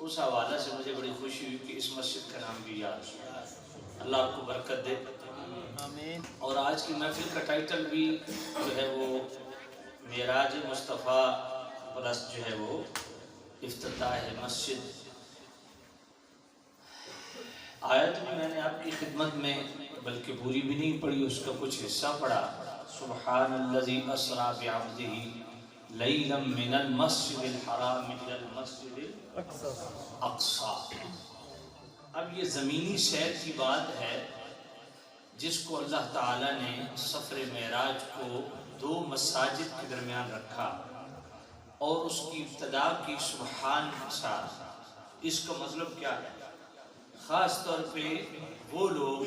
اس حوالے سے مجھے بڑی خوشی ہوئی کہ اس مسجد کا نام بھی یاد ہوا۔ اللہ آپ کو برکت دے آمین۔ اور آج کی محفل کا ٹائٹل بھی جو ہے وہ معراج مصطفیٰ پلس جو ہے وہ افتتاح مسجد۔ آیت بھی میں نے آپ کی خدمت میں بلکہ پوری بھی نہیں پڑھی، اس کا کچھ حصہ پڑھا۔ سبحان الذی اسریٰ بعبدہ لیلا من المسجد الحرام الی المسجد الاقصی۔ اب یہ زمینی سیر کی بات ہے جس کو اللہ تعالیٰ نے سفر معراج کو دو مساجد کے درمیان رکھا اور اس کی ابتدا کی سبحان کے ساتھ۔ اس کا مطلب کیا ہے؟ خاص طور پہ وہ لوگ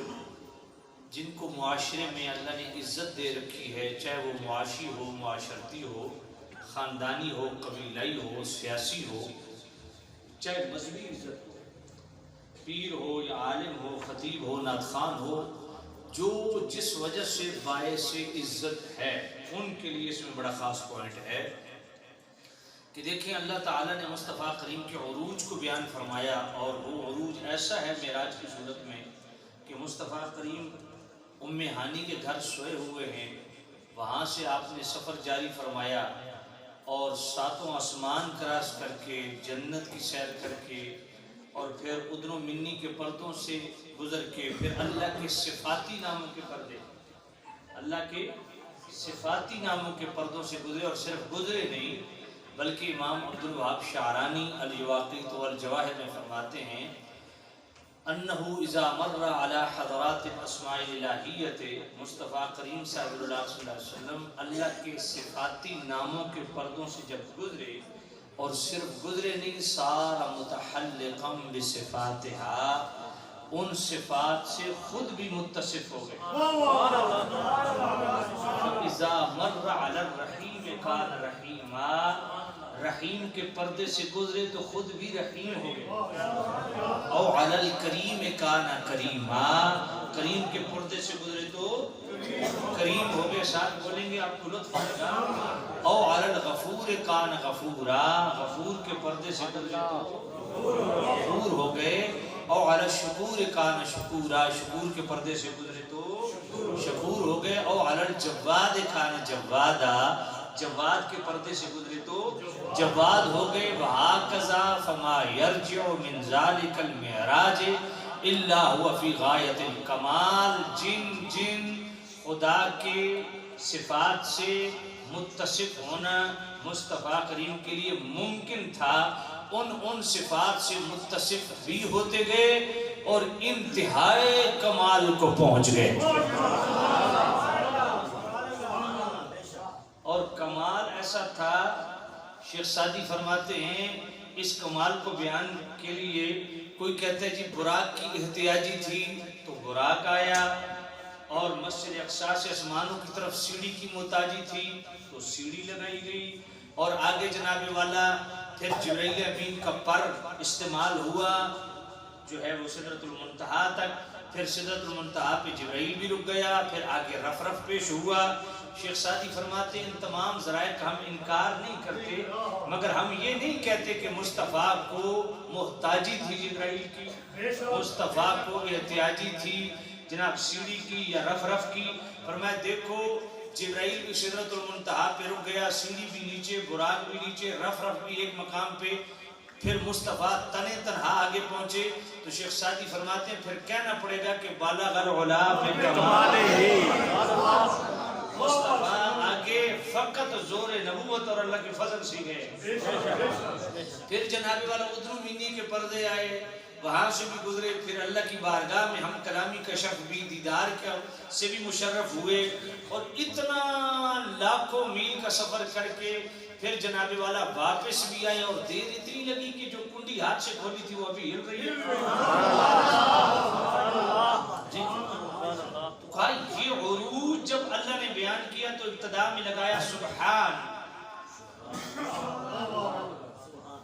جن کو معاشرے میں اللہ نے عزت دے رکھی ہے، چاہے وہ معاشی ہو، معاشرتی ہو، خاندانی ہو، قبیلائی ہو، سیاسی ہو، چاہے مذہبی عزت ہو، پیر ہو یا عالم ہو، خطیب ہو، نعت ہو، جو جس وجہ سے باعث عزت ہے ان کے لیے اس میں بڑا خاص پوائنٹ ہے کہ دیکھیں اللہ تعالیٰ نے مصطفیٰ کریم کے عروج کو بیان فرمایا، اور وہ عروج ایسا ہے معراج کی صورت میں کہ مصطفیٰ کریم ام ہانی کے گھر سوئے ہوئے ہیں، وہاں سے آپ نے سفر جاری فرمایا اور ساتوں آسمان کراس کر کے، جنت کی سیر کر کے، اور پھر ادن و منی کے پردوں سے گزر کے، پھر اللہ کے صفاتی ناموں کے پردے، اللہ کے صفاتی ناموں کے پردوں سے گزرے، اور صرف گزرے نہیں بلکہ امام عبدالوہاب شعرانی الواقیت والجواہر میں فرماتے ہیں انہو اذا مر علی حضرات الاسماء الالہیت، مصطفیٰ کریم صلی اللہ علیہ وسلم اللہ کے صفاتی ناموں کے پردوں سے جب گزرے، اور صرف گزرے نہیں، سارا متحلقا بصفاتہا، ان صفات سے خود بھی متصف ہو گئے۔ اذا مر علی الرحیم کان رحیما، رحیم کے پردے سے گزرے تو خود بھی رحیم ہو گئے۔ او علی الکریم کان کریما، کریم کے پردے سے گزرے تو کریم ہو گئے۔ ساتھ بولیں گے آپ کو لطف آئے گا۔ او علی الغفور کان غفورا، غفور کے پردے سے گزرے تو غفور ہو گئے۔ او علی الشکور کان شکورا، شکور کے پردے سے گزرے تو شکور ہو گئے۔ او علی الجواد کان جوادا، جواد کے پردے سے گزرے تو جواد ہو گئے۔ وَهَكَذَا فَمَا يَرْجِعُ مِنْ ذَلِكَ الْمِعْرَاجِ إِلَّا هُوَ فِي غَایَةِ الْکَمَال، جن جن خدا کے صفات سے متصف ہونا مصطفیٰ کریم کے لیے ممکن تھا، ان صفات سے متصف بھی ہوتے گئے اور انتہائی کمال کو پہنچ گئے۔ اور کمال ایسا تھا، شیخ سعدی فرماتے ہیں اس کمال کو بیان کے لیے کوئی کہتا ہے جی براق کی احتیاجی تھی تو براق آیا، اور مسجد اقصیٰ سے آسمانوں کی طرف سیڑھی کی محتاجی تھی تو سیڑھی لگائی گئی، اور آگے جناب والا پھر جبرائیل امین کا پر استعمال ہوا جو ہے وہ سدرۃ المنتہا تک، پھر سدرۃ المنتہا پہ جبرائیل بھی رک گیا، پھر آگے رف پیش ہوا۔ شیخ سعدی فرماتے ہیں ان تمام ذرائع کا ہم انکار نہیں کرتے، مگر ہم یہ نہیں کہتے کہ مصطفیٰ کو محتاجی تھی جبرائیل کی، مصطفیٰ کو احتیاجی تھی جناب سیڑھی کی یا رف کی۔ فرمایا دیکھو جبرائیل بھی سدرۃ المنتہا پہ رک گیا، سیڑھی بھی نیچے، براق بھی نیچے، رف بھی ایک مقام پہ، پھر مصطفیٰ تنہا آگے پہنچے۔ تو شیخ سعدی فرماتے ہیں پھر کہنا پڑے گا کہ بالغ العلا بکمالہ، مصطفیٰ آگے فقط زور نبوت اور اللہ کے فضل سے گئے۔ پھر جناب والا ادن و منی کے پردے آئے، وہاں سے بھی گزرے، پھر اللہ کی بارگاہ میں ہم کلامی کشف بھی دیدار سے بھی مشرف ہوئے، اور اتنا لاکھوں میل کا سفر کر کے پھر جناب والا واپس بھی آئے، اور دیر اتنی لگی کہ جو کنڈی ہاتھ سے کھولی تھی وہ ابھی ہل رہی ہے۔ تو کہا یہ عروج جب اللہ نے بیان کیا تو ابتدا میں لگایا سبحان،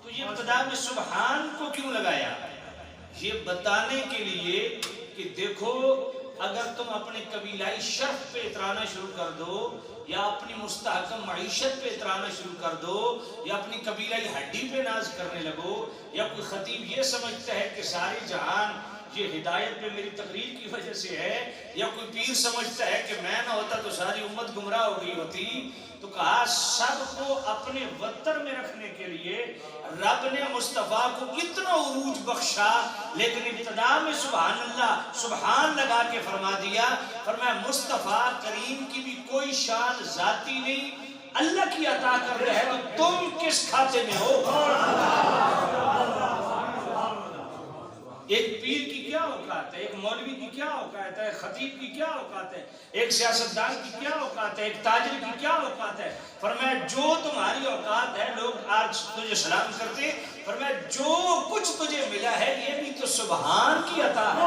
تو یہ ابتدا میں سبحان کو کیوں لگایا؟ یہ بتانے کے لیے کہ دیکھو اگر تم اپنے قبیلائی شرف پہ اترانا شروع کر دو یا اپنی مستحکم معیشت پہ اترانا شروع کر دو یا اپنی قبیلائی ہڈی پہ ناز کرنے لگو، یا کوئی خطیب یہ سمجھتا ہے کہ ساری جہان یہ ہدایت پہ میری تقریر کی وجہ سے ہے، یا کوئی پیر سمجھتا ہے کہ میں نہ ہوتا تو ساری امت گمراہ ہو گئی ہوتی، تو کہا سب کو اپنے وطن میں رکھنے کے لیے رب نے مصطفیٰ کو اتنا عروج بخشا، لیکن ابتدا میں سبحان اللہ سبحان لگا کے فرما دیا، فرمایا مصطفیٰ کریم کی بھی کوئی شان ذاتی نہیں، اللہ کی عطا کر رہے ہے، تو تم کس کھاتے میں ہو؟ ایک پیر کی کیا اوقات ہے، ایک مولوی کی کیا اوقات ہے، ایک خطیب کی کیا اوقات ہے، ایک سیاستدان کی کیا اوقات ہے، ایک تاجر کی کیا اوقات ہے؟ فرمایا جو تمہاری اوقات ہے، لوگ آج تجھے سلام کرتے، فرمایا جو کچھ تجھے ملا ہے یہ بھی تو سبحان کی عطا ہے،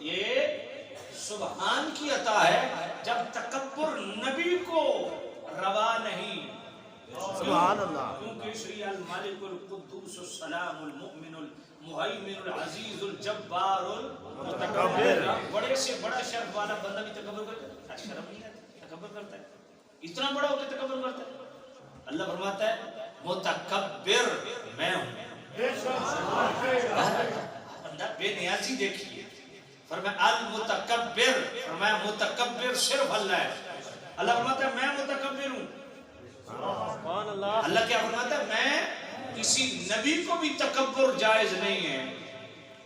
یہ سبحان کی عطا ہے۔ جب تکبر نبی کو روا نہیں، سبحان اللہ، کیونکہ شری الملک القدوس السلام المؤمن المہیمن العزیز الجبار المتکبر، بڑے سے بڑا شرف والا بندہ بھی تکبر کرتا ہے، شرم نہیں آتا، تکبر کرتا ہے، اتنا بڑا ہو کے تکبر کرتا ہے۔ اللہ فرماتا ہے متکبر میں ہوں، بندہ بے نیازی دیکھیے، فرمایا المتکبر، فرمایا متکبر صرف اللہ ہے، اللہ فرماتا ہے میں متکبر ہوں، اللہ کیا فرماتا ہے میں کسی نبی کو بھی تکبر جائز نہیں ہے،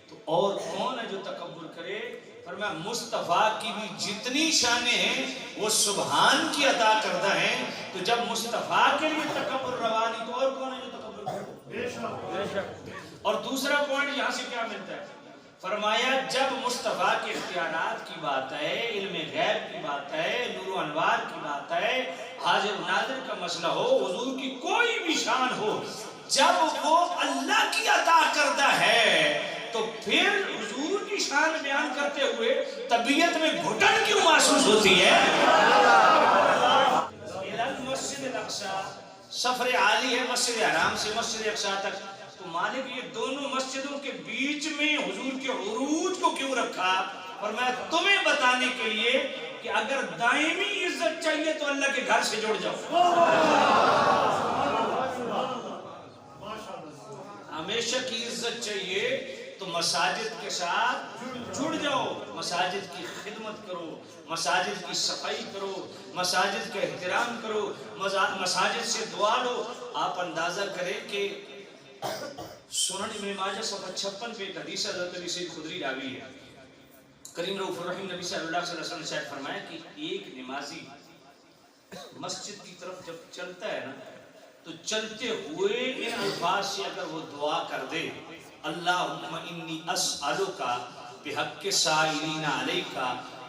تو اور کون ہے جو تکبر کرے؟ فرمایا مصطفیٰ کی بھی جتنی شانیں ہیں وہ سبحان کی عطا کردہ ہیں، تو جب مصطفیٰ کے لیے تکبر روا نہیں تو اور کون ہے جو تکبر کرے؟ اور دوسرا پوائنٹ یہاں سے کیا ملتا ہے؟ فرمایا جب مصطفیٰ کے اختیارات کی بات ہے، علم غیب کی بات ہے، نور و انوار کی بات ہے، حاضر و ناظر کا مسئلہ ہو، حضور کی کوئی بھی شان ہو، جب وہ اللہ کی عطا کردہ ہے تو پھر حضور کی شان بیان کرتے ہوئے طبیعت میں گھٹن کیوں محسوس ہوتی ہے؟ مسجد الاقصی سفر عالی ہے مسجد حرام سے مسجد اقصی تک، تو مالک یہ دونوں مسجدوں کے بیچ میں حضور کے عروج کو کیوں رکھا؟ اور میں تمہیں بتانے کے لیے کہ اگر دائمی عزت چاہیے تو اللہ کے گھر سے جڑ جاؤ، ہمیشہ کی عزت چاہیے تو مساجد کے ساتھ جڑ جاؤ، مساجد کی خدمت کرو، مساجد کی صفائی کرو، مساجد کا احترام کرو، مساجد سے دعا لو۔ آپ اندازہ کریں کہ سنن ابن ماجہ صفحہ 56 پہ ایک حدیث حضرت ابی سعید خدری راوی ہے، کریم رؤوف الرحیم نبی صلی اللہ علیہ وسلم نے شاید فرمایا کہ ایک نمازی مسجد کی طرف جب چلتا ہے نا تو چلتے ہوئے ان الفاظ سے اگر وہ دعا کر دے، اللہم انی اسألک بحق سائلین علیک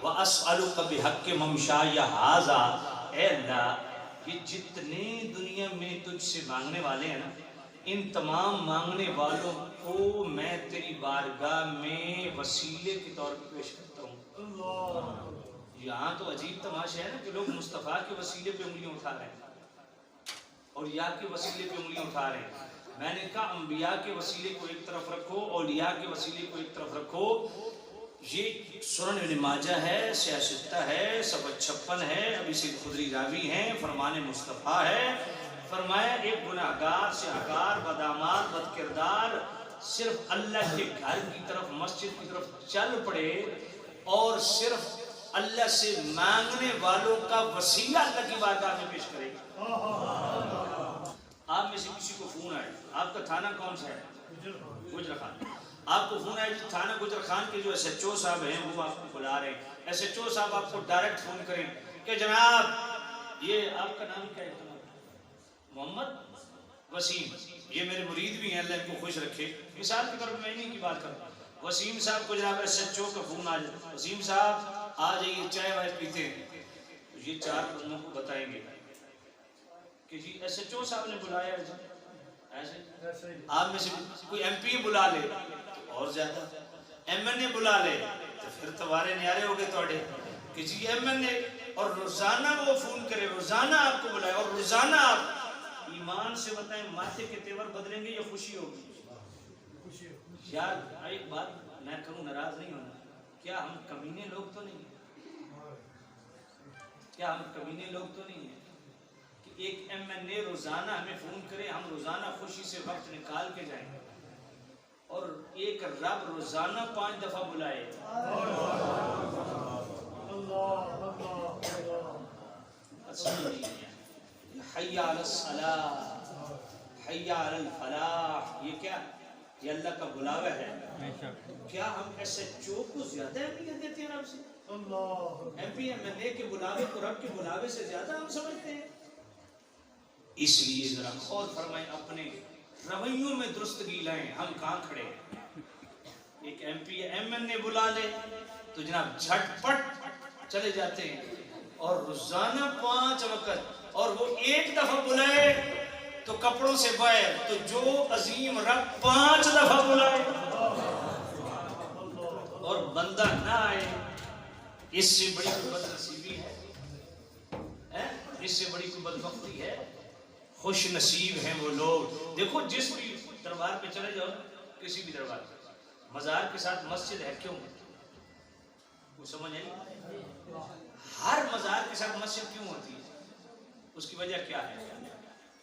واسألک بحق ممشای ھذا، اے اللہ یہ جتنے دنیا میں تجھ سے مانگنے والے ہیں نا، ان تمام مانگنے والوں کو میں تیری بارگاہ میں وسیلے کے طور پر پیش کرتا ہوں۔ یہاں تو عجیب تماشا ہے نا کہ لوگ مصطفیٰ کے وسیلے پہ انگلیاں اٹھا رہے ہیں اور یا کے وسیلے پہ انگلیاں اٹھا رہے ہیں۔ میں نے کہا انبیاء کے وسیلے کو ایک طرف رکھو، اولیاء کے وسیلے کو ایک طرف رکھو۔ یہ سنن ابن ماجہ ہے، سیاستہ ہے، صفحہ 56 ہے، ابی سعید خدری راوی ہیں، فرمان مصطفیٰ ہے۔ فرمایا ایک گناہگار سیاہکار بداماد بد کردار صرف اللہ کے گھر کی طرف مسجد کی طرف چل پڑے اور صرف اللہ سے مانگنے والوں کا وسیلہ اللہ کی بارگاہ میں پیش کرے۔ آپ میں سے کسی کو فون آئے، آپ کا تھانہ کون سا ہے؟ گجر خان۔ آپ کو فون آئے تھانہ گجر خان کے جو ایس ایچ او صاحب ہیں وہ آپ کو بلا رہے ہیں، ایس ایچ او صاحب آپ کو ڈائریکٹ فون کریں کہ جناب یہ آپ کا نام کیا ہے؟ محمد وسیم، یہ میرے مرید بھی ہیں، اللہ ان کو خوش رکھے۔ مثال کے طور پر میں انہیں کی بات کروں، وسیم صاحب کو جناب ایس ایچ او کا فون آ جائے، وسیم صاحب آ جائیے چائے وائے پیتے ہیں، تو یہ چار بندوں کو بتائیں گے کہ جی ایس ایچ او صاحب نے بلایا ہے، ایسے آپ میں سے کوئی ایم پی بلا لے تو اور زیادہ، ایم این اے بلا لے تو پھر تمہارے نیارے ہو گئے توڑے کہ جی ایم این اے، اور روزانہ وہ فون کرے، روزانہ آپ کو بلائے اور روزانہ آپ ایمان سے بتائیں ماتھے کے تیور بدلیں گے یا خوشی ہوگی؟ یار ایک بات میں کروں، ناراض نہیں ہونا، کیا ہم کمینے لوگ تو نہیں ہیں؟ کیا ہم کمینے لوگ تو نہیں ہیں کہ ایک MNA روزانہ ہمیں فون کرے، ہم روزانہ خوشی سے وقت نکال کے جائیں، اور ایک رب روزانہ 5 دفعہ بلائے، حی علی الصلاۃ حی علی الفلاح، یہ کیا؟ یہ اللہ کا بلاوا ہے۔ کیا ہم SHO کو زیادہ اہمیت دیتے ہیں رب سے؟ MP MNA کے بلاوے کو رب کے بلاوے سے زیادہ ہم سمجھتے ہیں؟ اس لیے ذرا غور فرمائیں، اپنے رویوں میں درستگی لائیں۔ ہم کہاں کھڑے ہیں؟ ایک MP MNA بلا لے تو جناب جھٹ پٹ چلے جاتے ہیں، اور روزانہ 5 وقت، اور وہ ایک دفعہ بلائے تو کپڑوں سے باہر، تو جو عظیم رب 5 دفعہ بلائے اور بندہ نہ آئے، اس سے بڑی کوئی بد نصیبی ہے؟ اس سے بڑی کوئی بدبختی ہے؟ خوش نصیب ہیں وہ لوگ۔ دیکھو جس بھی دربار پہ چلے جاؤ، کسی بھی دربار پہ، مزار کے ساتھ مسجد ہے، کیوں؟ وہ سمجھ آئی؟ ہر مزار کے ساتھ مسجد کیوں ہوتی ہے؟ اس کی وجہ کیا ہے؟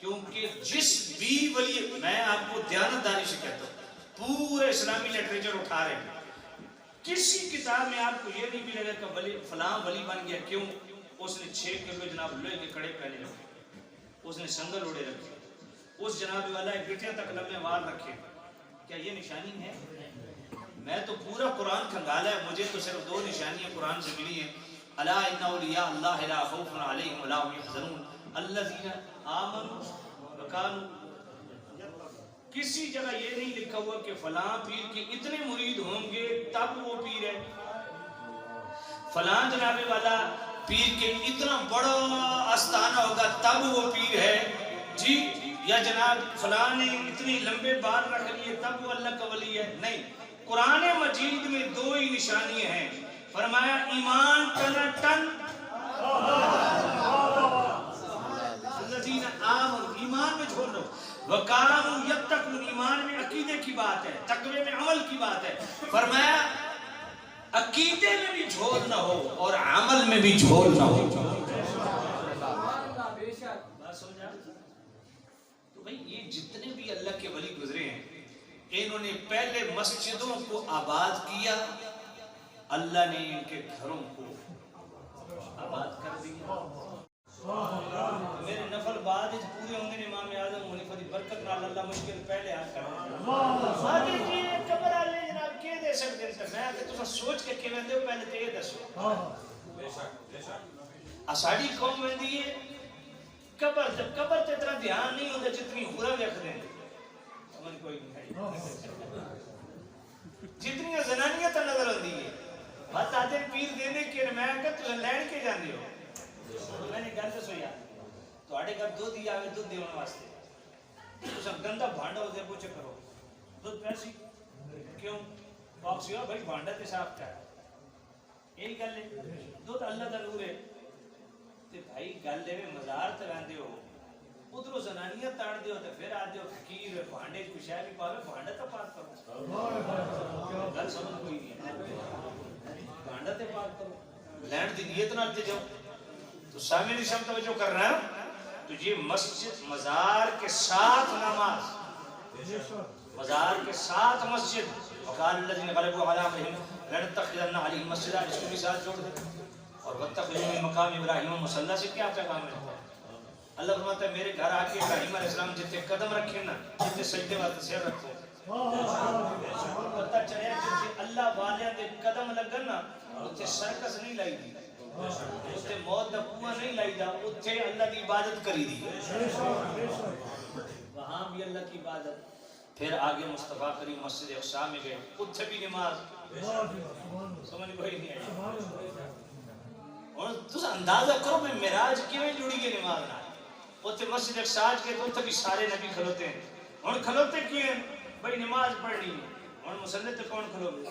کیونکہ جس بھی ولی، میں آپ کو دیانتداری سے کہتا ہوں، پورے اسلامی لٹریچر اٹھا رہے ہیں، کسی کتاب میں آپ کو یہ نہیں ملے گا کہ ولی فلاں ولی بن گیا، کیوں؟ اس نے 6 کلو جناب لوہے کے کڑے پہنے رکھے، اس نے سنگل اڑے رکھے، اس جناب والا گٹھیاں تک لمبے وال رکھے، کیا یہ نشانی ہے؟ میں تو پورا قرآن کھنگالا ہے، مجھے تو صرف 2 نشانیاں قرآن سے ملی ہیں، الا ان اولیاء اللہ لا خوف علیہم ولا هم يحزنون الذین آمنوا وکانوا۔ کسی جگہ یہ نہیں لکھا ہوا کہ فلاں پیر کے اتنے مرید ہوں گے تب وہ پیر ہے، فلاں جناب والا پیر کے اتنا بڑا آستانہ ہوگا تب وہ پیر ہے جی، یا جناب فلاں نے اتنی لمبے بال رکھ لیے تب وہ اللہ کا ولی ہے۔ نہیں، قرآن مجید میں 2 ہی نشانیاں ہیں، فرمایا ایمان ٹن الذین آمنوا، ایمان میں جھول رہو، وکانوا یتقون، ایمان میں عقیدے کی بات ہے، تقوی میں عمل کی بات ہے، فرمایا عقیدے میں بھی جھول نہ ہو اور عمل میں بھی جھول نہ ہو۔ بات سمجھا؟ تو بھئی یہ جتنے بھی اللہ کے ولی گزرے ہیں، انہوں نے پہلے مسجدوں کو آباد کیا، اللہ نے ان کے گھروں کو آباد کر دیا۔ میرے نفل بعد پورے ہوں گے، امام اعظم حنیفہ دی برکت نال اللہ مشکل پہلے آ کر آگے جی قبر والے جناب کے دے سکتے ہیں؟ میں کہ تساں سوچ کے کیویں دے پہلے تے یہ دسو۔ بے شک ساڈی قوم ویندی ہے قبر تے اتنا دھیان نہیں ہوندا جتنی ہورا ویکھدے ہیں، سمجھ کوئی نہیں ہے، جتنی زنانیاں تے نظر آندی ہے، بات آدھے پیر دے دے کہ میں کہ تساں لین کے جاندے ہو، میں نے گل دسو یار، تواڈے گھر دودھ ہی آوے دودھ دیون واسطے، تساں گندا بھانڈا دے پوچھ کرو، دودھ پیسی کیوں؟ باکس ہو بھائی بھانڈا تے صاف کر، یہی گل ہے، دودھ اللہ دا نور ہے، تے بھائی گل دے مزار تے رہندے ہو، ادھروں زنانیاں تاڑ دیو تے پھر آ دیو فقیر بھانڈے کچھ شے بھی پاوے، بھانڈا تے پاک کرو، گل سمجھ کوئی نہیں ہے، بھانڈا تے پاک کرو، لینڈ دی نیت نال تے جاؤ۔ تو سامعین شام توجہ کر رہا ہے، تو یہ مسجد مزار کے ساتھ نماز، مزار کے ساتھ مسجد، وقال الذين غلبوا على امرهم لنتخذن عليهم مسجدا، اس کو بھی ساتھ جوڑ دیں، اور واتخذوا من مقام ابراہیم مصلی سے کیا پیغام ہے؟ اللہ فرماتا ہے میرے گھر آ کے ابراہیم علیہ السلام جتنے قدم رکھے نا، جتنے سجدے واسطے سیر رکھو، پتہ چلے جتنے اللہ والیاں دے قدم لگن نا، اتنے سرکس نہیں لائی دی، اتنے موت دا کنواں نہیں لائی دا، اتنے اللہ کی عبادت کری دی، وہاں بھی اللہ کی عبادت۔ پھر آگے مصطفیٰ کریم مسجد اقصی میں گئے، اتنے بھی نماز، سمجھ کوئی نہیں آئی، اور تو اندازہ کرو میں معراج کیوں جڑی گئی نماز نہ، اتنے مسجد اقصی کے تو اتنے بھی سارے نبی کھلوتے ہیں، اور کھلوتے کیوں ہیں؟ بھائی نماز پڑھنی ہے، اور مسلح تے کون کھلو گے؟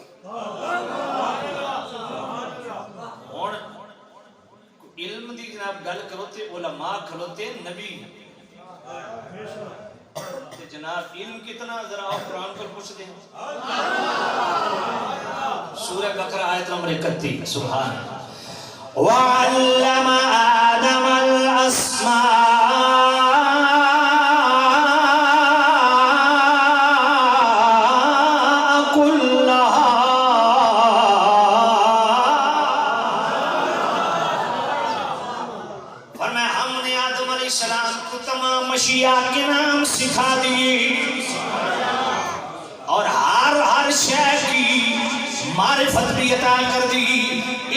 اور علم دی جناب گل کروتے علماء کھلوتے نبی، جناب علم کتنا ذرا اور قرآن پر پوچھ دیں. سورہ بقرہ آیت نمبر 31. سبحان وَعَلَّمَ آدَمَ الْأَسْمَاءَ كُلَّهَا. فرمایا ہم نے آدم علیہ السلام کو تمام اشیاء کے نام سکھا دیے اور ہر شے کی معرفت بھی عطا کر دی.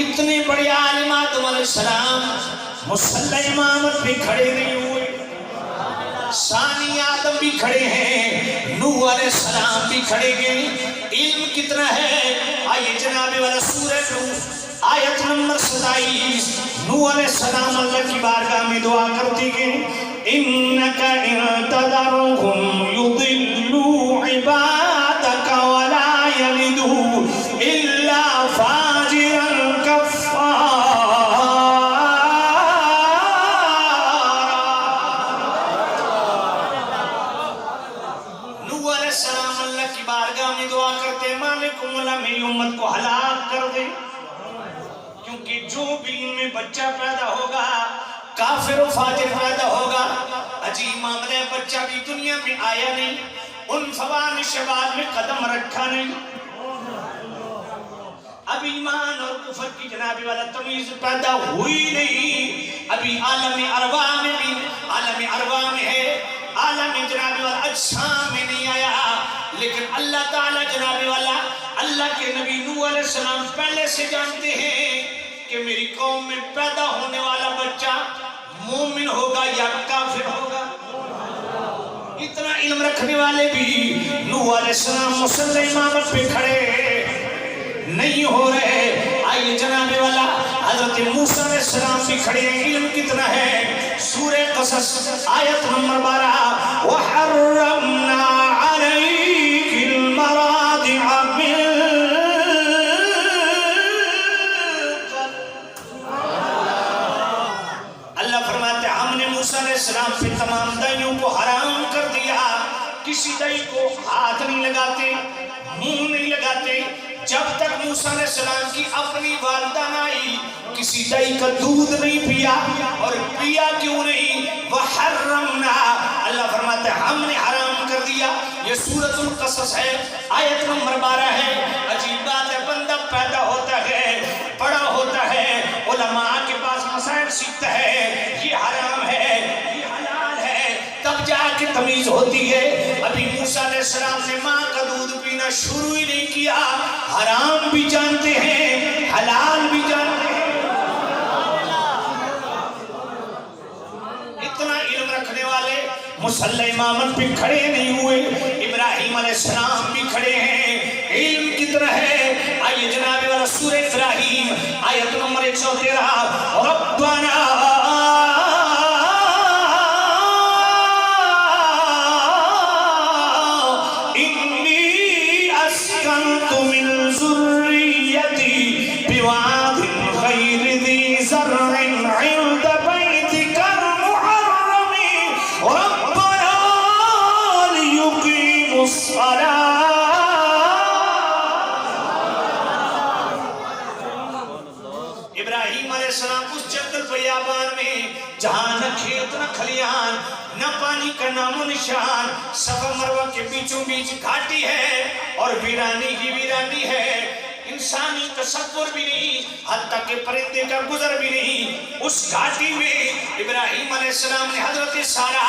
اتنے بڑے عالم آدم علیہ السلام مصلی امامت بھی کھڑے نہیں ہوئے. ثانی آدم بھی کھڑے ہیں, نوح علیہ السلام بھی کھڑے گئے. علم کتنا ہے؟ آئیے جناب والا سورہ نوح آیت نمبر 27. نوح علیہ السلام اللہ کی بارگاہ میں دعا کرتے گئے اِنَّكَ إِن تَذَرْهُمْ يُضِلُّوا عِبَادَكَ وَلَا يَلِدُوا إِلَّا فَاجِرًا كَفَّارًا. نوح علیہ السلام اللہ کی بارگاہ میں دعا کرتے مالک مولا میری امت کو ہلاک کر دے, کیونکہ جو بھی ان میں بچہ پیدا ہوگا کافر و فاجر پیدا ہوگا. عجیب معاملہ ہے, بچہ بھی دنیا میں آیا نہیں, ان فوان شباب میں قدم رکھا نہیں, اب ایمان اور کفر کی جنابی والا تمیز پیدا ہوئی نہیں. ابھی عالم ارواح میں بھی, عالم ارواح میں ہے, عالم جنابی والا اجسام میں نہیں آیا. لیکن اللہ تعالی جنابی والا اللہ کے نبی نوح علیہ السلام پہلے سے جانتے ہیں کہ میری قوم میں پیدا ہونے والا بچہ مومن ہوگا یا کافر ہوگا. اتنا علم رکھنے والے بھی نوح علیہ السلام مصلی امامت پہ کھڑے نہیں ہو رہے. آئیے جناب والا حضرت موسیٰ علیہ السلام بھی کھڑے ہیں. علم کتنا ہے؟ سورہ قصص آیت نمبر 12 وَحَرَّمْنَا عَلَيْكِ الْمَرَاضِعَ مِن موسیٰ علیہ السلام پہ تمام دائیوں کو حرام کر دیا. کسی دائی کو ہاتھ نہیں لگاتے, منہ نہیں لگاتے جب تک موسیٰ علیہ السلام کی اپنی والدہ نہ آئی. کسی دائی کا دودھ نہیں پیا, اور پیا کیوں نہیں؟ وَحَرَّمْنَا, اللہ فرماتا ہے ہم نے حرام کر دیا. یہ سورۃ القصص ہے, آیت نمبر 12 ہے. عجیب بات ہے, بندہ پیدا ہوتا ہے, بڑا ہوتا ہے, علماء کے پاس مسائل سیکھتا ہے, یہ حرام ہے یہ حلال ہے, تب جا کے تمیز ہوتی ہے. ابھی موسیٰ علیہ السلام نے ماں کا دودھ پینا شروع ہی نہیں کیا, حرام بھی جانتے ہیں حلال بھی جانتے ہیں. اتنا علم رکھنے والے مصلی امامت پہ کھڑے نہیں ہوئے. ابراہیم علیہ السلام بھی کھڑے ہیں. علم کتنا ہے؟ آئیے جناب والا سورہ ابراہیم آیت نمبر 113 ربنا انی اسکنت من ذریتی بواد غیر ذی زرع عند بیتک المحرم ربنا لیقیموا الصلاة. ابراہیم علیہ السلام اس جنگل بیابان میں جہاں نہ کھیت نہ کھلیان نہ پانی کا نام و نشان, صفا مروہ کے بیچوں بیچ گھاٹی ہے اور ویرانی ہی ویرانی ہے. انسانی تصور بھی نہیں, حتیٰ کہ پرندے کا گزر بھی نہیں. اس گھاٹی میں ابراہیم علیہ السلام نے حضرت سارہ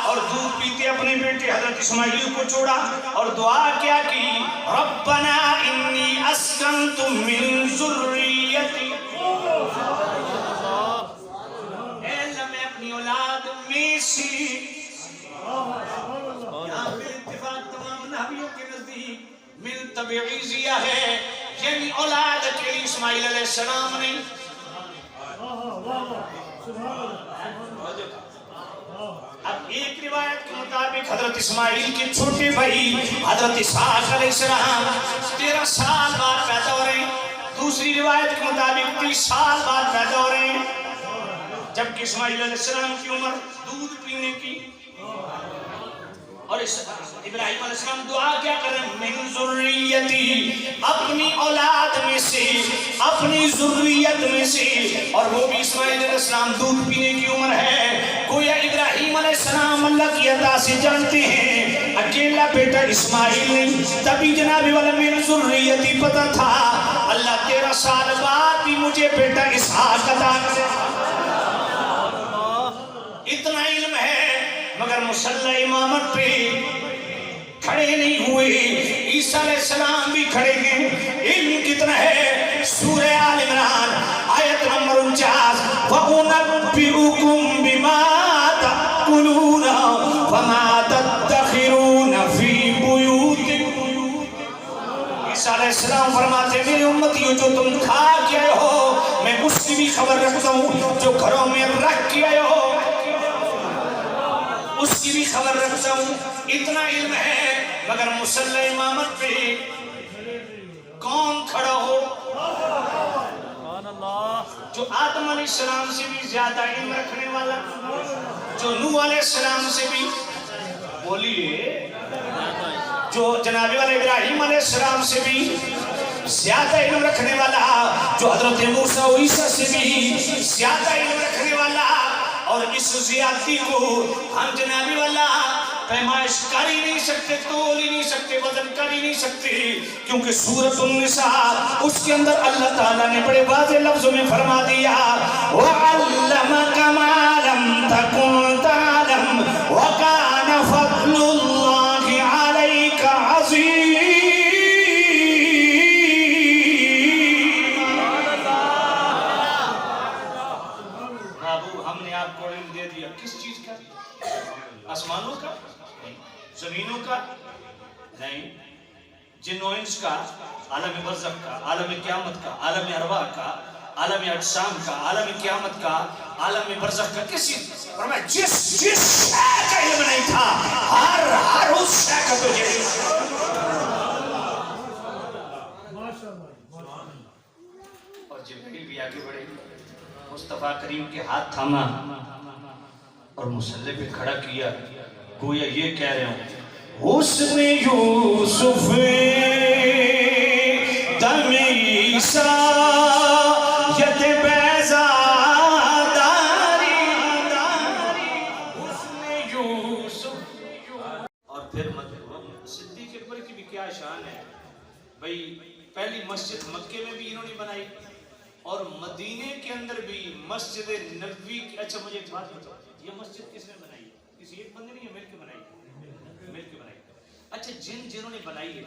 اور دودھ پیتے اپنے بیٹے حضرت اسماعیل کو چھوڑا اور دعا کیا کی ربنا انی اسکنت من ذریتی. اے اللہ میں اپنی اولاد میں سے, یہاں پہ اتفاق تمام نبیوں کے نزدیک من تبعیضیہ ہے, یعنی اولاد کے لیے اسماعیل علیہ السلام نے. اب ایک روایت کے مطابق حضرت اسماعیل کے چھوٹے بھائی حضرت اسحاق علیہ السلام 13 سال بعد پیدا ہو رہے ہیں. دوسری روایت کے مطابق 30 سال بعد پیدا ہو رہے ہیں, جبکہ اسماعیل علیہ السلام کی عمر دودھ پینے کی اور اور ابراہیم علیہ السلام دعا کیا کر رہے ہیں؟ من ذریتی، اپنی اولاد میں سے، اپنی ذریت میں سے. اور وہ بھی اسماعیل علیہ السلام دودھ پینے کی عمر ہے. گویا ابراہیم علیہ السلام اللہ کی عطا سے جانتے ہیں اکیلا بیٹا اسماعیل نہیں، تبھی جناب والا من ذریتی پتہ تھا اللہ 13 سال بعد بھی مجھے بیٹا اسحاق عطا کرے. اتنا علم ہے مگر مصلی امامت پہ کھڑے نہیں ہوئے. عیسیٰ علیہ السلام بھی کھڑے ہیں. علم کتنا ہے؟ سورہ آل عمران آیت نمبر 49 وَأُنَبِّئُكُمْ بِمَا تَأْكُلُونَ وَمَا تَدَّخِرُونَ فِي بُيُوتِكُمْ. عیسیٰ علیہ السلام فرماتے ہیں میرے امتیوں جو تم کھا کے آئے ہو میں اس کی بھی خبر رکھتا ہوں، جو گھروں میں رکھ کے آئے ہو اس کی بھی خبر رکھتا ہوں. اتنا علم ہے مگر مصلی امامت پہ کون کھڑا ہو؟ جو آدم علیہ السلام سے بھی زیادہ علم رکھنے والا، جو نوح علیہ السلام سے بھی، بولیے، جو جناب والے ابراہیم علیہ السلام سے بھی زیادہ علم رکھنے والا، جو حضرت موسیٰ و عیسیٰ سے بھی زیادہ علم رکھنے والا. اور اس زیادتی کو ہم جنابی والا پیمائش کر ہی نہیں سکتے، تول ہی نہیں سکتے، وزن کر ہی نہیں سکتے، کیونکہ سورۃ النساء اس کے اندر اللہ تعالیٰ نے بڑے واضح لفظوں میں فرما دیا وَعَلَّمَكَ مَا لَمْ تَكُنْ تَعْلَمْ وَكَانَ فَضْلُ اللَّهِ عَلَيْكَ عَظِيمًا. کس چیز کا؟ آسمانوں کا نہیں، زمینوں کا نہیں، جن و انس کا، عالم برزخ کا، عالم قیامت کا، عالم ارواح کا، عالم اجسام کا، عالم قیامت کا، عالم برزخ کا. کس چیز؟ فرمایا جس شے کا علم نہیں تھا ہر اس شے کا تو علم. اور جبریل بھی آگے بڑھے، مصطفیٰ کریم کے ہاتھ تھاما اور مصلی پہ کھڑا کیا، گویا یہ کہہ رہے ہوں حسن یوسف دم عیسیٰ ید بیضا داری حسن یوسف. اور پھر صدیق اکبر کی بھی کیا شان ہے بھئی. پہلی مسجد مکے میں بھی انہوں نے بنائی اور مدینے کے اندر بھی مسجد نبوی. اچھا مجھے ایک بات بتاؤ، یہ مسجد کس نے بنائی ہے؟ کسی ایک بندے نے مل کے بنائی ہے؟ مل کے بنائی. اچھا جنہوں نے بنائی ہے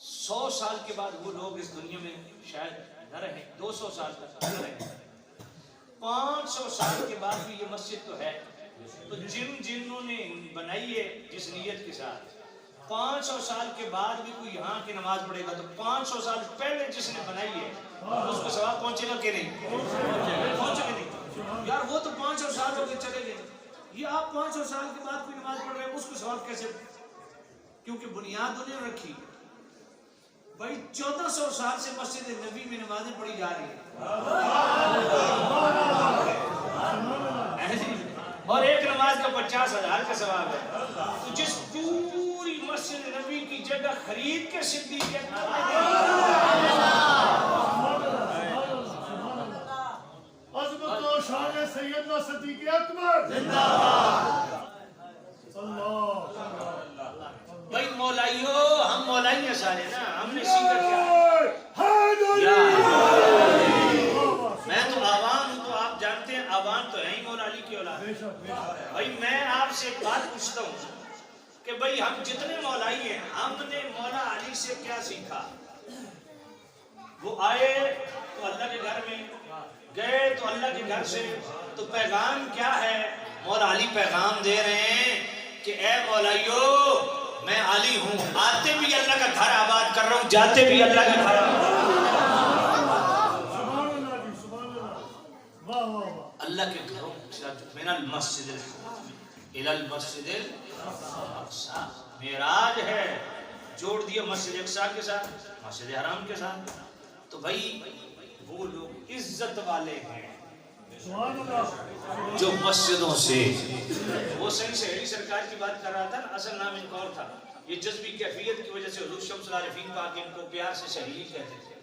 100 سال کے بعد وہ لوگ اس دنیا میں شاید نہ رہیں، 200 سال تک نہ رہیں، 500 سال کے بعد بھی یہ مسجد تو ہے. تو جنہوں نے بنائی ہے جس نیت کے ساتھ 500 سال کے بعد بھی کوئی یہاں کی نماز پڑھے گا تو 500 سال پہلے جس نے بنائی ہے اس کو ثواب پہنچے گا کہ نہیں؟ پہنچے گا نہیں. یار وہ تو 500 سال ہو کے چلے گئے، یہ آپ 500 سال کے بعد کوئی نماز پڑھ رہے ہیں اس کو ثواب کیسے؟ کیونکہ بنیاد انہوں نے رکھی. بھائی 1400 سال سے مسجد نبی میں نمازیں پڑھی جا رہی ہیں اور ایک نماز کا 50,000 کا ثواب ہے. تو جس پوری مسجد نبی کی جگہ خرید کے صدیق عظمت و شان سیدنا صدیق اکبر زندہ باد. بھائی مولائیو، ہم مولائی ہیں سارے نا، ہم نے سیکھا کیا؟ میں تو عوام ہوں، تو آپ جانتے ہیں عوام تو ہے ہی مولا علی کی اولاد. بھائی میں آپ سے ایک بات پوچھتا ہوں کہ بھئی ہم جتنے مولائی ہیں ہم نے مولا علی سے کیا سیکھا؟ وہ آئے تو اللہ کے گھر میں، گئے تو اللہ کے گھر سے، تو پیغام کیا ہے؟ مولا علی پیغام دے رہے ہیں کہ اے مولائیو میں علی ہوں، آتے بھی اللہ کا گھر آباد کر رہا ہوں، جاتے بھی اللہ کا گھر آباد. اللہ کے گھروں من المسجد الحرام الى المسجد الاقصی، معراج ہے، جوڑ دیا مسجد اقصی کے ساتھ، مسجد حرام کے ساتھ. تو بھائی وہ لوگ عزت والے ہیں جو مسجدوں سے، وہ وہ صحیح سہیلی سرکار کی بات کر رہا تھا نا، اصل نام ان کا اور تھا، یہ جذبی کیفیت کی وجہ سے حضور شمس العارفین پاک ان کو پیار سے سہیلی کہتے تھے.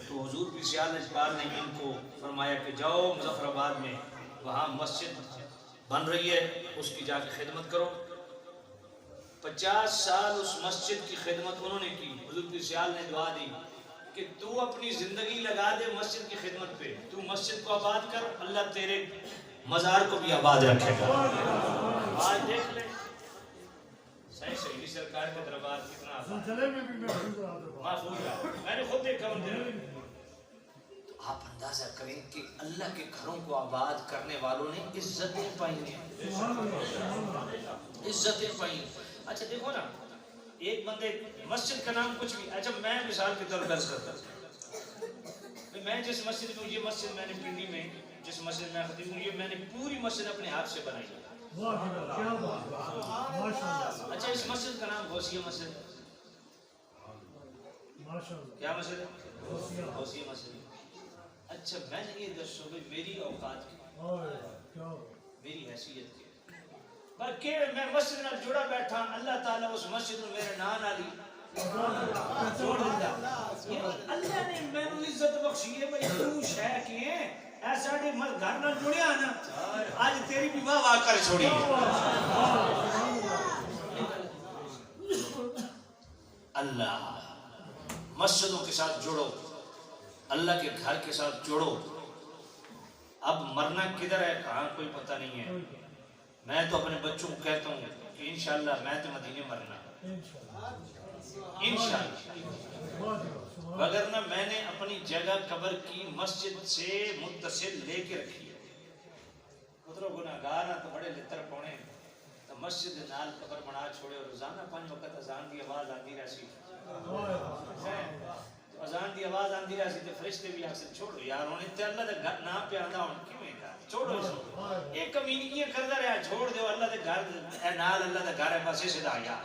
تو حضور بھی سیال اجبار نے ان کو فرمایا کہ جاؤ مظفر آباد میں وہاں مسجد بن رہی ہے اس کی جا کے خدمت کرو. 50 سال اس مسجد کی خدمت انہوں نے کی. حضور کی سیال نے دعا دی کہ تو اپنی زندگی لگا دے مسجد کی خدمت پہ، تو مسجد کو آباد کر، اللہ تیرے مزار کو بھی آباد رکھے گا. آج دیکھ لیں صحیح سہیلی سرکار کا دربار کتنا آباد زلزلے میں بھی محفوظ ہے. میں نے خود دیکھا ان دنوں. آپ اندازہ کریں کہ اللہ کے گھروں کو آباد کرنے والوں نے عزتیں پائی ہیں، عزتیں پائی. اچھا دیکھو نا، ایک بندے مسجد کا نام کچھ بھی، اچھا میں مثال کے طور پر عرض کرتا ہوں، میں جس مسجد میں، یہ مسجد میں نے پنڈی میں جس مسجد میں خطیب ہوں، یہ میں نے پوری مسجد اپنے ہاتھ سے بنائی ہے. اچھا اس مسجد کا نام غوثیہ مسجد، کیا مسجد ہے؟ غوثیہ مسجد. اچھا میں نے یہ دسو کہ میری اوقات کی، میری حیثیت کی، بلکہ میں مسجد میں جڑا بیٹھا، اللہ تعالیٰ اس مسجد میں میرے نام علی جوڑ دیتا. اللہ نے میں نے عزت بخشی ہے بھائی تو شے کیے ایسا نہیں مر گھر نہ جڑیا نا، آج تیری بھی واہ واہ کر چھوڑی. اللہ مسجدوں کے ساتھ جڑو، اللہ کے گھر کے ساتھ جوڑو. اب مرنا کدھر ہے کہاں کوئی پتہ نہیں ہے. میں تو اپنے بچوں کو کہتا ہوں کہ انشاءاللہ میں تو مدینے مرنا انشاءاللہ، وگرنہ میں نے اپنی جگہ قبر کی مسجد سے متصل لے کے رکھی ہے. پترو گناہگار تو بڑے لتر پونے تو مسجد نال قبر بنا چھوڑے اور روزانہ 5 وقت اذان دی آواز آتی رہی، اذان دی آواز آندی رہی تے فرشتے بھی آکھتے چھوڑو یار ہن تے اللہ دے گھر نہ پہ آندا ہن کیویں گا، چھوڑو اس کو. ایک کمینی یہ کردا رہیا، چھوڑ دیو اللہ دے گھر اے نال اللہ دے گھر ہے بس اسے دا یار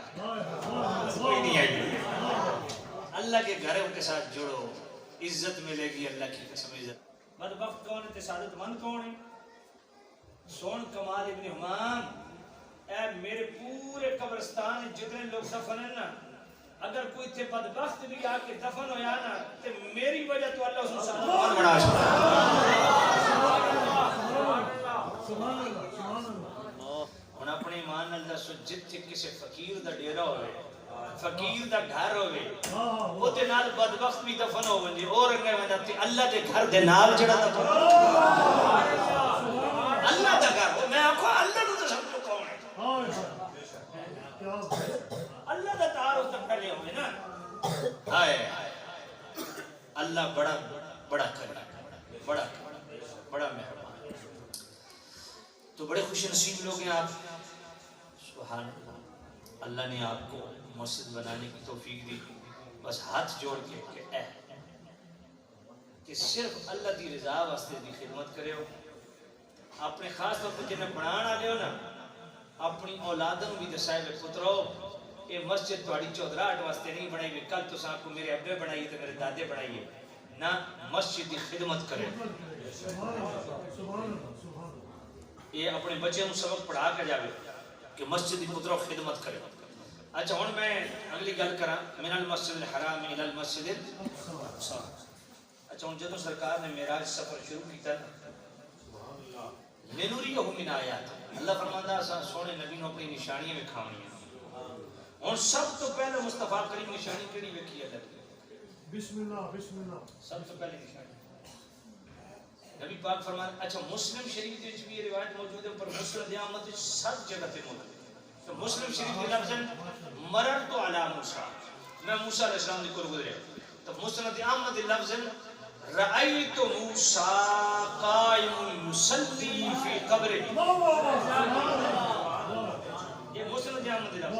کوئی نہیں ہے. اللہ کے گھروں کے ساتھ جڑو، عزت ملے گی اللہ کی قسم. عزت بدبخت کون ہے تے سعادت مند کون ہے؟ سون کمال ابن حمام، اے میرے پورے قبرستان جتنے لوگ دفن ہیں نا، اگر کوئی تھے بدبخت بھی آ کے دفن ہو یا نا تے میری وجہ تو اللہ اس نے سعادت بڑھا ہن اپنے ایمان نال دسو جتھے کسی فقیر دا ڈیرا ہوئے، فقیر دا گھر ہوئے، او دے نال بدبخت بھی دفن ہو ونجے اور انگے ویندا تے اللہ دے گھر دے نال جڑا دفن اللہ دا گھر، میں آکھو اللہ نوں تے سمجھو کون ہے، اللہ دا تعارف تک پہلے ہوئے نا. ہائے اللہ بڑا بڑا کریم، بڑا بڑا مہربان. تو بڑے خوش نصیب لوگ ہیں آپ. سبحان اللہ، اللہ نے آپ کو مسجد بنانے کی توفیق دی. بس ہاتھ جوڑ کے کہ اے کہ صرف اللہ دی رضا واسطے دی خدمت کرے ہو. اپنے خاص طور پر جنہیں بنان آ لے ہو نا، اپنی اولادوں بھی دسائے میں پترو یہ مسجد تھوڑی چودراہٹ واسطے نہیں بنائی ہوئی، کل تو ساں کو میرے ابے بنائی تو میرے دادے بنائیے نہ، مسجد کی خدمت کرے. یہ اپنے بچے کو سبق پڑھا کے جاوے کہ مسجد کی پترو خدمت کرے. اچھا ہن میں اگلی گل کراں، من المسجد الحرام الى المسجد الاقصى. اچھا ہن جدوں سرکار نے معراج سفر شروع کیتا لنوریہ من آیات، اللہ فرماندا اساں سونے نبی نو اپنی نشانیاں وکھاونیاں. اور سب تو پہلے مصطفیٰ کریم نشانی کیڑی ویکھی ہے؟ بسم اللہ بسم اللہ، سب سے پہلے نشانی نبی پاک فرماتے. اچھا مسلم شریف کے بھی یہ روایت موجود ہے، پر مسند احمد سب جگہ پہ موجود ہے. تو مسلم شریف کے لفظ مررت علی موسیٰ، میں موسیٰ علیہ السلام کو گزرے. تو مسند احمد لفظ رأیت موسیٰ قائم یصلی فی قبرہ، یہ مسند احمد لفظ.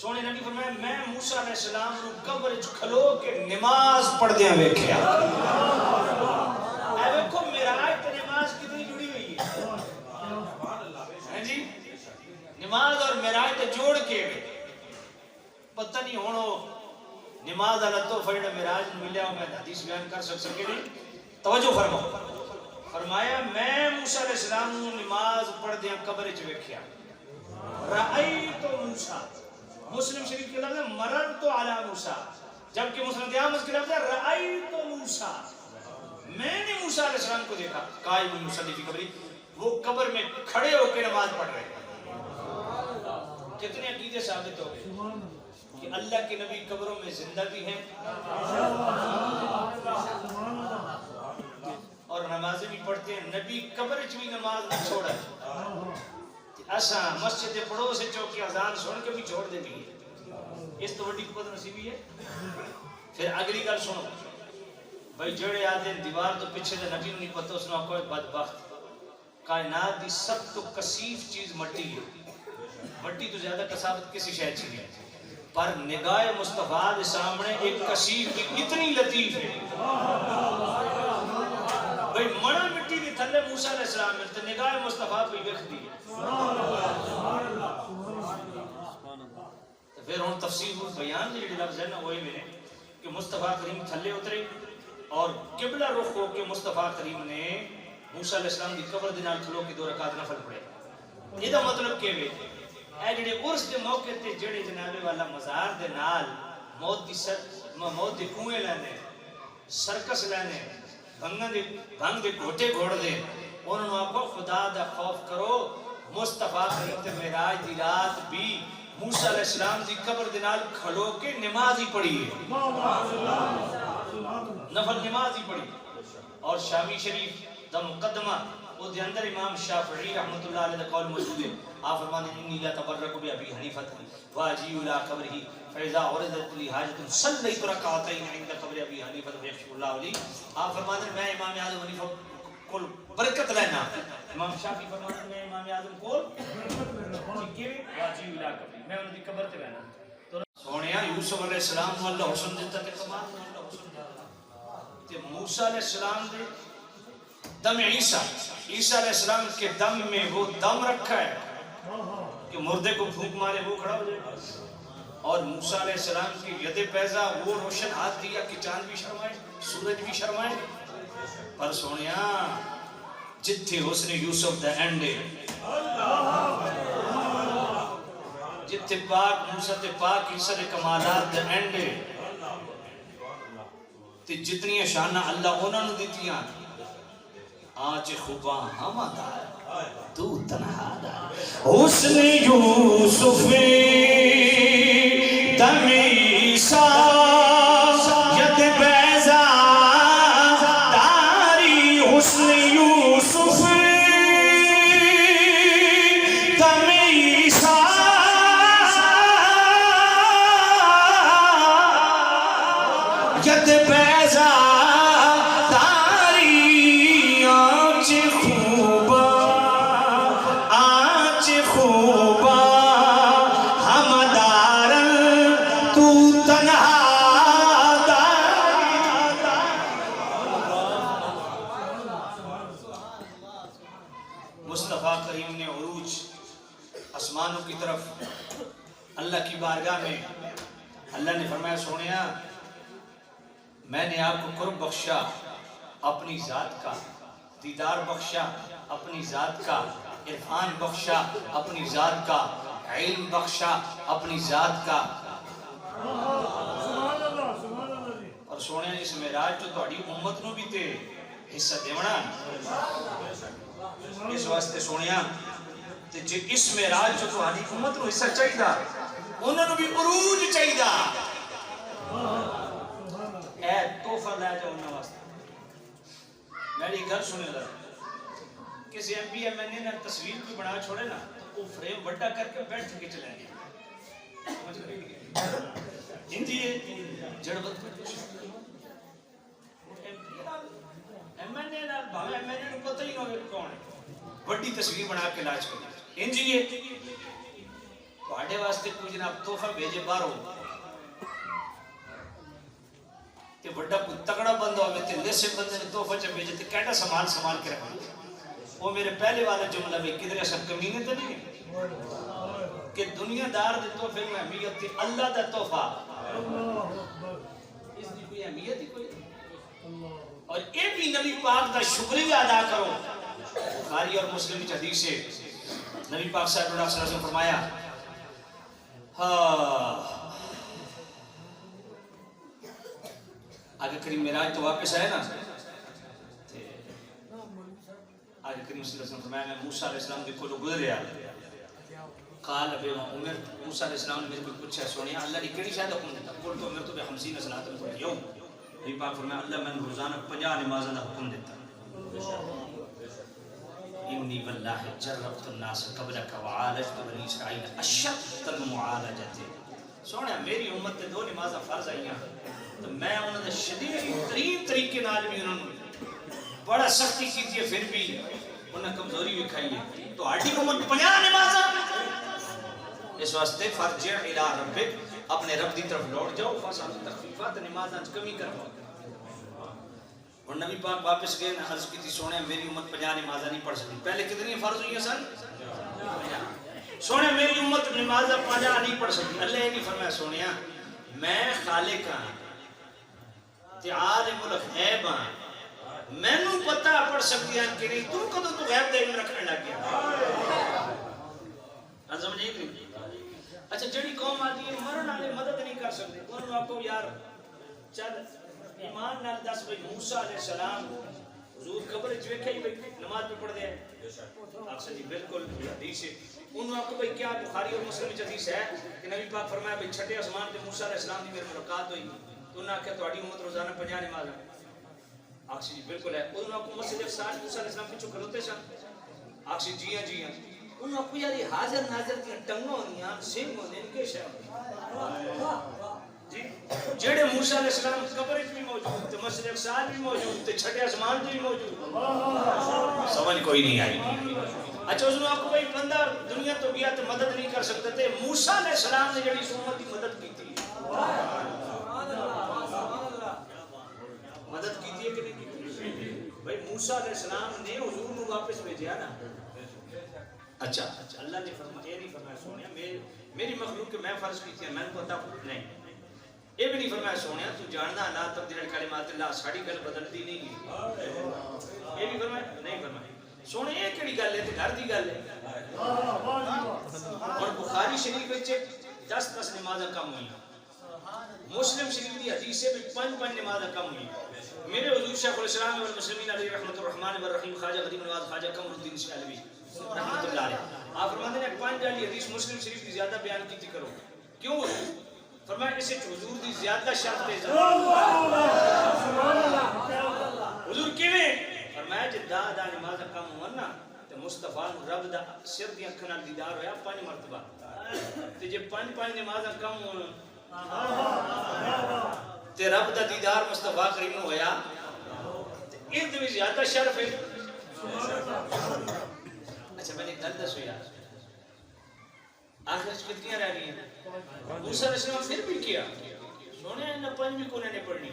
سونے نبی فرمایا میں موسیٰ علیہ السلام کو قبر وچ کھلو کے نماز پڑھدیاں ویکھیا. اے ویکھو معراج تے نماز کتنی جڑی ہوئی ہے. ہاں جی، نماز اور معراج تے جوڑ کے پتہ نہیں ہن نماز والا تحفہ جڑا معراج نوں ملیا میں حدیث بیان کر سکے نہیں. توجہ فرماؤ، فرمایا میں موسیٰ علیہ السلام نماز پڑھ دیا قبر چ ویکھیا رأیت موسیٰ مسلم شریف کے لفظ ہے مررت علی موسیٰ جبکہ مسلم احمد کے لفظ ہے رأیت موسیٰ میں نے موسیٰ علیہ السلام کو دیکھا قائم یصلی فی قبری وہ قبر میں کھڑے ہو کے نماز پڑھ رہے ہیں کتنے عقیدے ثابت ہو گئے کہ اللہ کے نبی قبروں میں زندہ بھی ہیں اور نمازیں بھی پڑھتے ہیں نبی قبر چ بھی نماز نہ چھوڑا اسا مسجد پڑوس سے چوکی اذان سن کے بھی چھوڑ دے بھی اس تو بڑی قوت نصیبی ہے پھر اگلی گل سنو بھائی جڑے آدھے دیوار تو پیچھے دے نبی نہیں پتہ اس نے کوئی بدبخت کائنات دی سب تو کثیف چیز مٹی ہے مٹی تو زیادہ کثافت کسی شے چ نہیں پر نگاہ مصطفیٰ کے سامنے ایک کثیف اتنی لطیف ہے بھئی مڑا مٹی دی تھلے موسیٰ علیہ السلام میں تو نگاہ مصطفیٰ پہ وکھ دی تو پھر ہوں تفسیر بیان جڑی لفظ ہے نا وہی میں نے کہ مصطفیٰ کریم تھلے اترے اور قبلہ رخ ہو کے مصطفیٰ کریم نے موسیٰ علیہ السلام دی قبر دے نال کھلو کے 2 رکعت نفل پڑھے یہ مطلب کہ اے جڑے عرس دے موقع تے جڑے جناب والا مزار دے نال موت دے کنویں لینے سرکس لینے بھنگ دے گھوٹے گھوڑ دے انہوں نے آکھو خدا دا خوف کرو مصطفیٰ کریم تے معراج دی رات بھی موسیٰ علیہ السلام دی قبر دے نال کھلو کے نماز ہی پڑھی ہے نفل نماز ہی پڑھی اور شامی شریف دا مقدمہ وہ دے اندر امام شافعی رحمت اللہ علیہ دا قول موجود ہے آپ فرمانے انی لا تبرک بی ابی حنیفت واجی الا قبرہی فیضا عرضت لی حاجت صلیت رکعتین عند قبر ابی حنیفت ویخشب اللہ علی آپ فرمانے میں امام اعظم حنیفہ کل برکت لینا امام شافعی فرمانے میں امام اعظم کول کہ واجی الا قبرہی میں انہوں دی قبر تے لینا تو سونیا یوسف علیہ السلام کو اللہ حسن دیتا تے کمال اللہ حسن دیتا تے موسیٰ علیہ السلام دے دم عیسیٰ علیہ السلام کے دم میں وہ دم رکھا ہے کہ مردے کو پھونک مارے وہ کھڑا ہو جائے اور موسیٰ علیہ السلام کی ید پیضا وہ روشن ہاتھ دیا کہ چاند بھی شرمائے سورج بھی شرمائے پر سونیا جتھے حسن یوسف دا اینڈے جتھے پاک موسیٰ تے پاک عیسیٰ دے کمالات دا اینڈے تے جتنی شانہ اللہ انہوں نے دیتیاں آج خوباں ہمدار تو تنہا دار حسن یوسف دم عیسیٰ ید بیضا داری حسن یوسف دم عیسیٰ ید بیضا مصطفیٰ کریم نے عروج آسمانوں کی طرف اللہ کی بارگاہ میں اللہ نے فرمایا سونیا میں نے آپ کو قرب بخشا اپنی ذات کا دیدار بخشا اپنی ذات کا عرفان بخشا اپنی ذات کا علم بخشا اپنی ذات کا اور سونے اس معراج تو تہاڈی امت نو بھی تے حصہ دیونا اس واسطے سونیا تے جے اس معراج جو تہاڈی امت نو حصہ چاہیدا انہاں نو بھی عروج چاہیدا اے تحفہ لے جاؤ انہاں واسطے میری گل سنے لگا کسی ایم پی ایم این اے نے تصویر بھی بنا چھوڑے نا وہ فریم بڑا کر کے بیٹھ کے چلائیں گے جنجی جڑبت پر ایم این اے نال بھاوے ایم این اے کو پتہ ہی نہ کون ہے بڑی تصویر بنا کے لاج کرو انجی تواڈے واسطے کوئی جناب تحفہ بھیجے باہر ہو تے بڑا کوئی تگڑا بندہ ہوے تے لیسے بندے نے تحفہ چ بھیجے تے کیڑا سنبھال کے رکھنا وہ میرے پہلے والا جملہ میں کدھر ایسا کمینے تو نہیں کہ دنیا دار دے تحفے میں اہمیت تھی اللہ دا تحفہ اس کی کوئی اہمیت ہی کوئی اور یہ بھی نبی پاک کا شکریہ ادا کرو. بخاری اور مسلم کی حدیث سے نبی پاک صلی اللہ علیہ وسلم فرمایا آگے کریم معراج تو واپس آئے نا, آگے کریم صلی اللہ علیہ وسلم فرمایا میں موسیٰ علیہ السلام کے کولو گزریا. قال ابی عمر, موسیٰ علیہ السلام نے میرے کو پوچھا سونیا اللہ نے کیڑی شاید حکم دیتا؟ قلت تو امرت ب50 صلاۃ فی اليوم. نبی پاک فرمایا اللہ میں روزانہ 50 نمازوں کا حکم دیتا. انی واللہ جربت الناس قبلک وعالجت بنی اسرائیل اشد المعالجۃ. سونے میری امت تے 2 نمازاں فرض آئیاں تو میں انہوں نے شدید ترین طریقے نال بھی انہوں نے بڑا سختی کی تھی, پھر بھی انہوں نے کمزوری بھی کھائی ہے. تو آٹھی امت 50 نمازاں, اس واسطے فرجع الی ربک, اپنے رب دی طرف لوٹ جاؤ. فاسا تخفیفات نمازاں کمی کرو. اور نبی پاک واپس گئے نا, عرض کی تھی سونے میری امت 50 نمازاں نہیں پڑھ سکتی. پہلے کتنی فرض ہوئی ہیں سن؟ سونے میری امت نمازاں 50 نہیں پڑھ سکتی. اللہ نے فرمایا سونیا میں خالق ہاں تے عالم الغیب ہاں, مینوں پتہ پڑھ سکتی ہیں کہ نہیں, تو کدوں تو غیب دا علم رکھنے لگ گیا. سمجھ نہیں؟ اچھا جڑی قوم آتی ہے مرن والے مدد نہیں کر سکتے, انہوں آپ کو یار چل ایمان نال دس بھائی موسیٰ علیہ السلام حضور قبر وچ ویکھے ہی بھائی نماز پہ پڑھ دے اکثر جی بالکل حدیث ہے. انہوں آپ کو بھائی کیا بخاری اور مسلم وچ حدیث ہے کہ نبی پاک فرمایا بھائی چھٹے آسمان تے موسیٰ علیہ السلام دی میری ملاقات ہوئی تو انہوں نے آخیا تہاڈی امت روزانہ 50 نماز ہے. اکثر جی بالکل ہے. انہوں آپ کو مسجد اقصی موسیٰ علیہ السلام پیچھے کھلوتے سن. اکثر جی ہاں جی ہاں. انہوں آپ کو یار حاضر ناظر کی ٹنگوں ہوندیاں سنگ ہوندے ان کے شہر جی جڑے موسیٰ علیہ السلام قبر بھی موجود تے مسجد اقصی بھی موجود تے چھٹے آسمان بھی موجود. سمجھ کوئی نہیں آئی. اچھا اس نے آپ کو بھائی بندہ دنیا تو گیا تو مدد نہیں کر سکتے تھے. موسیٰ علیہ السلام نے جڑی امت کی مدد کی تھی, مدد کی تھی کہ نہیں کی تھی؟ بھائی موسیٰ علیہ السلام نے حضور کو واپس بھیجا نا. اچھا اللہ نے فرمایا یہ نہیں فرمایا سونیا میری مخلوق کے میں فرض کی تھی میں نے پتہ نہیں. یہ بھی نہیں فرمایا سونیا تو جاننا لا تبدیل کلمات اللہ, ساڑی گل بدلتی نہیں گئی. یہ بھی فرمایا نہیں فرمایا. سونے یہ کیڑی گل ہے تے گھر دی گل ہے. اور بخاری شریف وچ 10 نمازاں کم ہوئی, مسلم شریف دی حدیث سے بھی 5 نمازاں کم ہوئی. میرے حضور شیخ الاسلام والمسلمین علیہ رحمۃ الرحمن والرحیم خواجہ غریب نواز خواجہ قمر الدین سیالوی رحمۃ اللہ علیہ آپ فرماتے ہیں 5 والی حدیث مسلم شریف کی زیادہ بیان کی کرو. کیوں؟ فرمایا اسے حضور دی زیادہ شرط ہے. حضور کیویں؟ فرمایا جے دا نماز کم ہون نا تے مصطفیٰ رب دا سر دی اکھاں نال دیدار ہویا 5 مرتبہ, تے جے 5 نماز کم ہون تے رب دا دیدار مصطفیٰ کریم نو ہویا تے اس دی زیادہ شرف ہے. اچھا میں نے گل دسو یار آخر کتنی رہ گئی ہیں؟ موسیٰ علیہ السلام پھر بھی کیا سونے ہیں نہ 5 بھی کونے نہیں پڑھنی.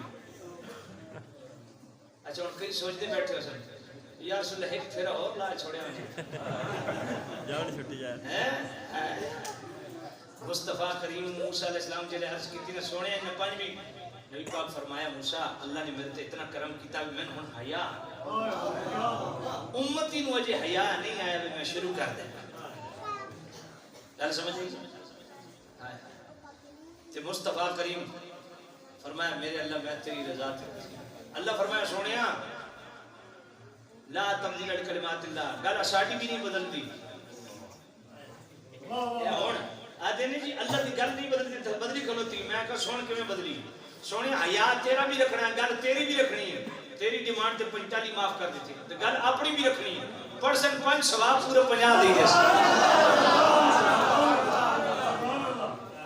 اچھا ان کئی سوچتے بیٹھے ہو سن یا رسول اللہ ایک پھیرا اور لا چھوڑے مجھے جاؤ چھٹی جائے مصطفیٰ کریم موسیٰ علیہ السلام جلے عرض کی تھی نہ سونے ہیں نہ 5 بھی. نبی پاک فرمایا موسیٰ اللہ نے میرے تے اتنا کرم کیتا کہ میں نے ہن حیا امتی نو اجے حیا نہیں آیا بھی میں شروع کر دیں. گل سمجھ نہیں؟ تے مصطفیٰ کریم فرمایا میرے اللہ میں تیری رضا تے. اللہ فرمایا سونیا لا تبدیل کلمات اللہ, گل ساڈی بھی نہیں بدلتی. ہن آدھے نے جی اللہ دی گل نہیں بدلتی بدلی کھلوتی. میں کہا سن کیویں بدلی؟ سونے حیا تیرا بھی رکھنا ہے, گل تیری بھی رکھنی ہے. تیری ڈیمانڈ تے 45 معاف کر دیتی تے گل اپنی بھی رکھنی ہے. پرسن 5 ثواب پورے 50 دے گا.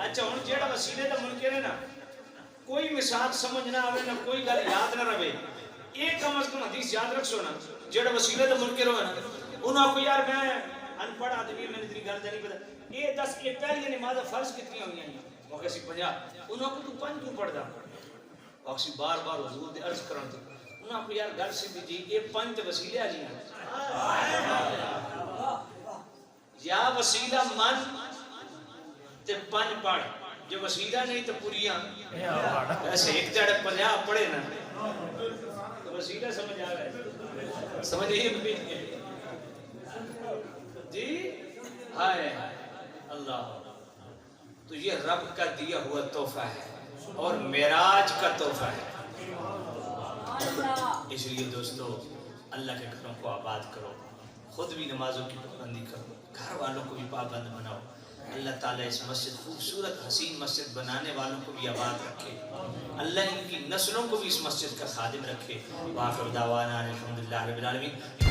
اچھا ہن جیڑا وسیلے دا منکر ہے نا کوئی مثال سمجھ نہ آوے نہ کوئی گل یاد نہ رہے, ایک کم از کم حدیث یاد رکھو نا. جیڑا وسیلے دا منکر ہوئے نا انہاں کو یار میں ان پڑھ آدمی میں نے تیری گل نہیں پتا یہ 10 یہ پہلی نماز فرض کتنی ہوئی ہیں وہ کسی 50 انہاں کو تو 5 کیوں پڑھدا اکسی بار بار حضور دے عرض کرن تے انہاں کو یار گل سیدھی جی یہ 5 تے وسیلے آ جی یا وسیلہ من تے 5 پڑھ جو وسیلہ نہیں تو پوریاں ایسے ایک جڑے 50 پڑھے نا وسیلہ سمجھ آ گئے؟ سمجھئے جی ہائے اللہ. تو یہ رب کا دیا ہوا تحفہ ہے اور معراج کا تحفہ ہے. اس لیے دوستو اللہ کے گھروں کو آباد کرو، خود بھی نمازوں کی پابندی کرو، گھر والوں کو بھی پابند بناؤ. اللہ تعالیٰ اس مسجد خوبصورت حسین مسجد بنانے والوں کو بھی آباد رکھے، اللہ ان کی نسلوں کو بھی اس مسجد کا خادم رکھے. وآخر دعوانا الحمدللہ رب العالمین.